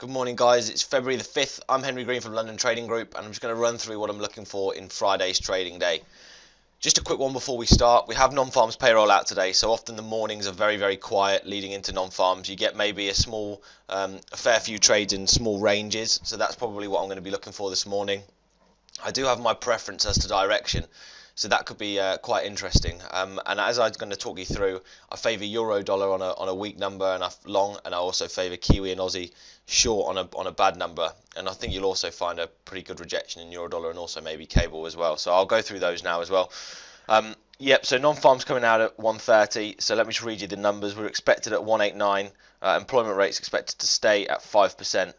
Good morning, guys. It's February the 5th. I'm Henry Green from London Trading Group, and I'm just going to run through what I'm looking for in Friday's trading day. Just a quick one before we start. We have non-farms payroll out today, so often the mornings are very, very quiet leading into non-farms. You get maybe a fair few trades in small ranges, so that's probably what I'm going to be looking for this morning. I do have my preference as to direction, so that could be quite interesting. And as I'm going to talk you through, I favour euro dollar on a weak number and a long, and I also favour Kiwi and Aussie short on a bad number. And I think you'll also find a pretty good rejection in euro dollar and also maybe cable as well. So I'll go through those now as well. Yep, so non-farms coming out at 130. So let me just read you the numbers. We're expected at 189. Employment rates expected to stay at 5%.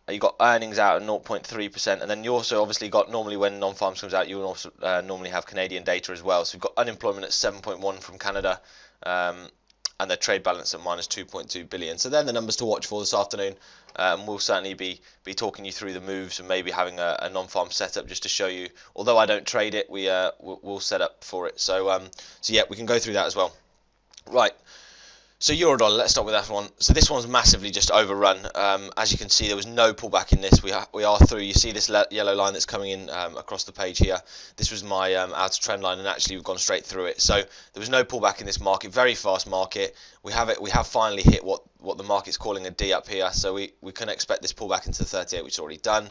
You got earnings out at 0.3%, and then you also obviously got, normally when non-farms comes out, you will also normally have Canadian data as well. So we've got unemployment at 7.1 from Canada, and the trade balance at minus 2.2 billion. So then the numbers to watch for this afternoon, and we'll certainly be talking you through the moves and maybe having a non-farm setup just to show you. Although I don't trade it, we'll set up for it. So yeah, we can go through that as well. Right. So euro dollar, let's start with that one. So this one's massively just overrun. As you can see, there was no pullback in this. We are through. You see this yellow line that's coming in across the page here. This was my outer trend line, and actually we've gone straight through it. So there was no pullback in this market. Very fast market. We have finally hit what the market's calling a D up here. So we can expect this pullback into the 38, which is already done.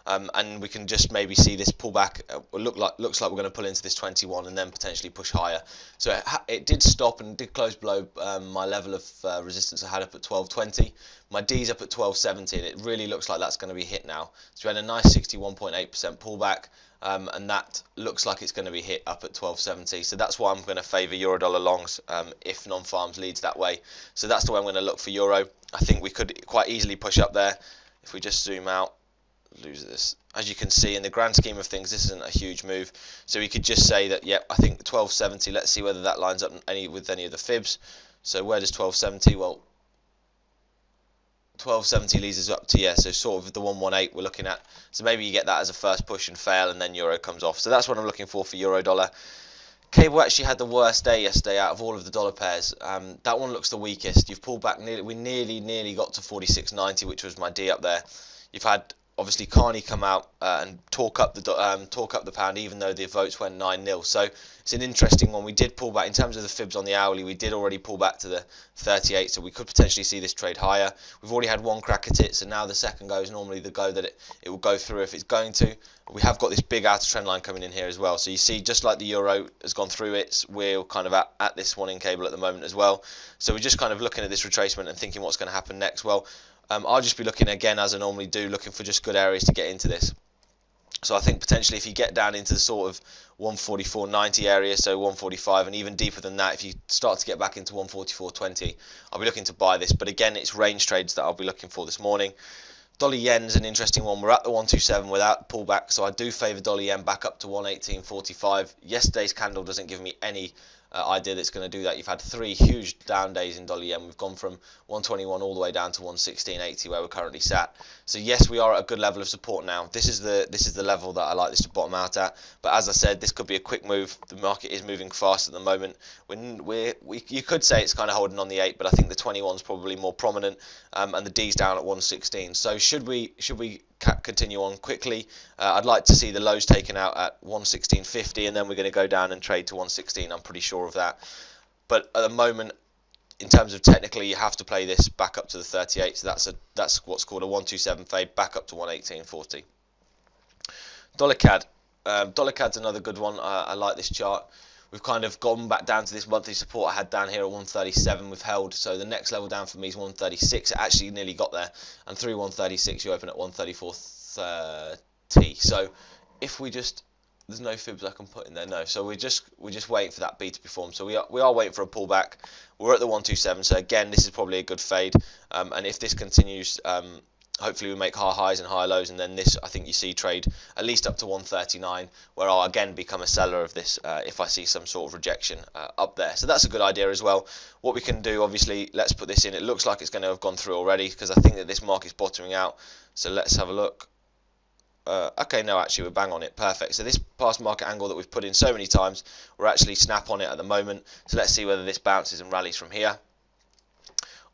And we can just maybe see this pullback. Looks like we're going to pull into this 21 and then potentially push higher. So it did stop and did close below my level of resistance I had up at 1220. My D's up at 1270, and it really looks like that's going to be hit now. So we had a nice 61.8% pullback, and that looks like it's going to be hit up at 1270. So that's why I'm going to favour euro dollar longs if non-farms leads that way. So that's the way I'm going to look for euro. I think we could quite easily push up there if we just zoom out. Lose this. As you can see, in the grand scheme of things, this isn't a huge move, so we could just say that, yep, I think 1270. Let's see whether that lines up with any of the fibs. So where does 1270? Well, 1270 leads us up to, yeah, so sort of the 118 we're looking at. So maybe you get that as a first push and fail, and then euro comes off. So that's what I'm looking for euro dollar. Cable actually had the worst day yesterday out of all of the dollar pairs. That one looks the weakest. You've pulled back we nearly got to 46.90, which was my D up there. You've had obviously Carney come out and talk up the pound, even though the votes went 9-0. So it's an interesting one. We did pull back in terms of the fibs on the hourly. We did already pull back to the 38, so we could potentially see this trade higher. We've already had one crack at it, so now the second go is normally the go that it will go through if it's going to. We have got this big outer trend line coming in here as well. So you see, just like the euro has gone through it, we're kind of at this one in cable at the moment as well. So we're just kind of looking at this retracement and thinking what's going to happen next. Well, I'll just be looking again, as I normally do, looking for just good areas to get into this. So I think potentially if you get down into the sort of 144.90 area, so 145, and even deeper than that, if you start to get back into 144.20, I'll be looking to buy this. But again, it's range trades that I'll be looking for this morning. Dollar yen's an interesting one. We're at the 127 without pullback, so I do favour dollar yen back up to 118.45. Yesterday's candle doesn't give me any idea that it's going to do that. You've had 3 huge down days in dollar yen. We've gone from 121 all the way down to 116.80 where we're currently sat. So yes, we are at a good level of support now. This is the level that I like this to bottom out at. But as I said, this could be a quick move. The market is moving fast at the moment. You could say it's kind of holding on the 8, but I think the 21 is probably more prominent, and the D's down at 116. So should we continue on quickly? I'd like to see the lows taken out at 116.50, and then we're going to go down and trade to 116. I'm pretty sure of that. But at the moment, in terms of technically, you have to play this back up to the 38. So that's what's called a 127 fade back up to 118.40. Dollar CAD. Dollar CAD's another good one. I like this chart. We've kind of gone back down to this monthly support I had down here at 137. We've held, so the next level down for me is 136. It actually nearly got there, and through 136 you open at 134.30. So if we just, there's no fibs I can put in there, no. So we're just waiting for that B to perform. So we are waiting for a pullback. We're at the 127. So again, this is probably a good fade, and if this continues, hopefully we make higher highs and higher lows, and then this, I think you see trade at least up to 139, where I'll again become a seller of this if I see some sort of rejection up there. So that's a good idea as well. What we can do, obviously, let's put this in. It looks like it's going to have gone through already, because I think that this market's bottoming out. So let's have a look. Okay, no, actually we're bang on it. Perfect. So this past market angle that we've put in so many times, we're actually snap on it at the moment. So let's see whether this bounces and rallies from here.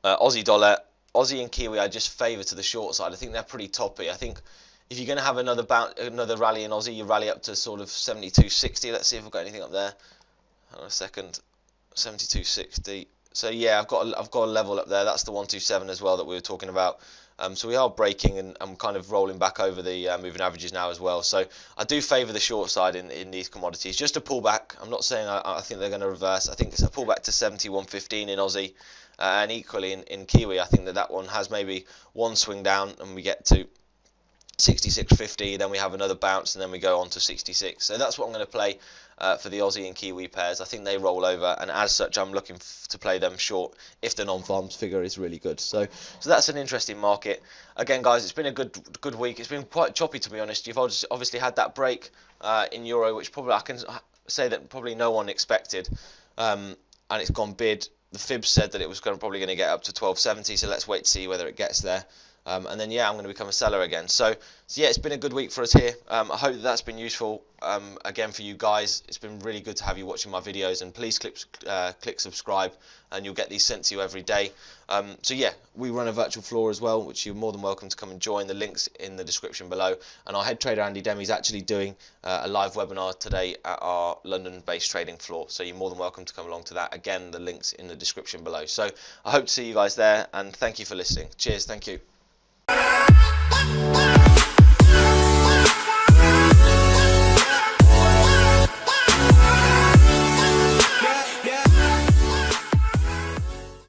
Aussie dollar. Aussie and Kiwi I just favour to the short side. I think they're pretty toppy. I think if you're going to have another rally in Aussie, you rally up to sort of 72.60. Let's see if I've got anything up there. Hang on a second. 72.60. So yeah, I've got a level up there. That's the 127 as well that we were talking about. So we are breaking and kind of rolling back over the moving averages now as well. So I do favour the short side in these commodities. Just a pullback. I'm not saying I think they're going to reverse. I think it's a pullback to 71.15 in Aussie, and equally in Kiwi. I think that one has maybe one swing down and we get to 66.50, then we have another bounce, and then we go on to 66. So that's what I'm going to play for the Aussie and Kiwi pairs. I think they roll over, and as such, I'm looking to play them short if the non-farms figure is really good. So that's an interesting market. Again, guys, it's been a good week. It's been quite choppy, to be honest. You've obviously had that break in euro, which probably I can say that probably no one expected, and it's gone bid. The fibs said that it was probably going to get up to 12.70, so let's wait to see whether it gets there. And then yeah, I'm going to become a seller again. So yeah, it's been a good week for us here. I hope that's been useful again for you guys. It's been really good to have you watching my videos, and please click subscribe, and you'll get these sent to you every day. So yeah, we run a virtual floor as well, which you're more than welcome to come and join. The link's in the description below. And our head trader Andy Demi is actually doing a live webinar today at our London-based trading floor. So you're more than welcome to come along to that. Again, the link's in the description below. So I hope to see you guys there, and thank you for listening. Cheers, thank you.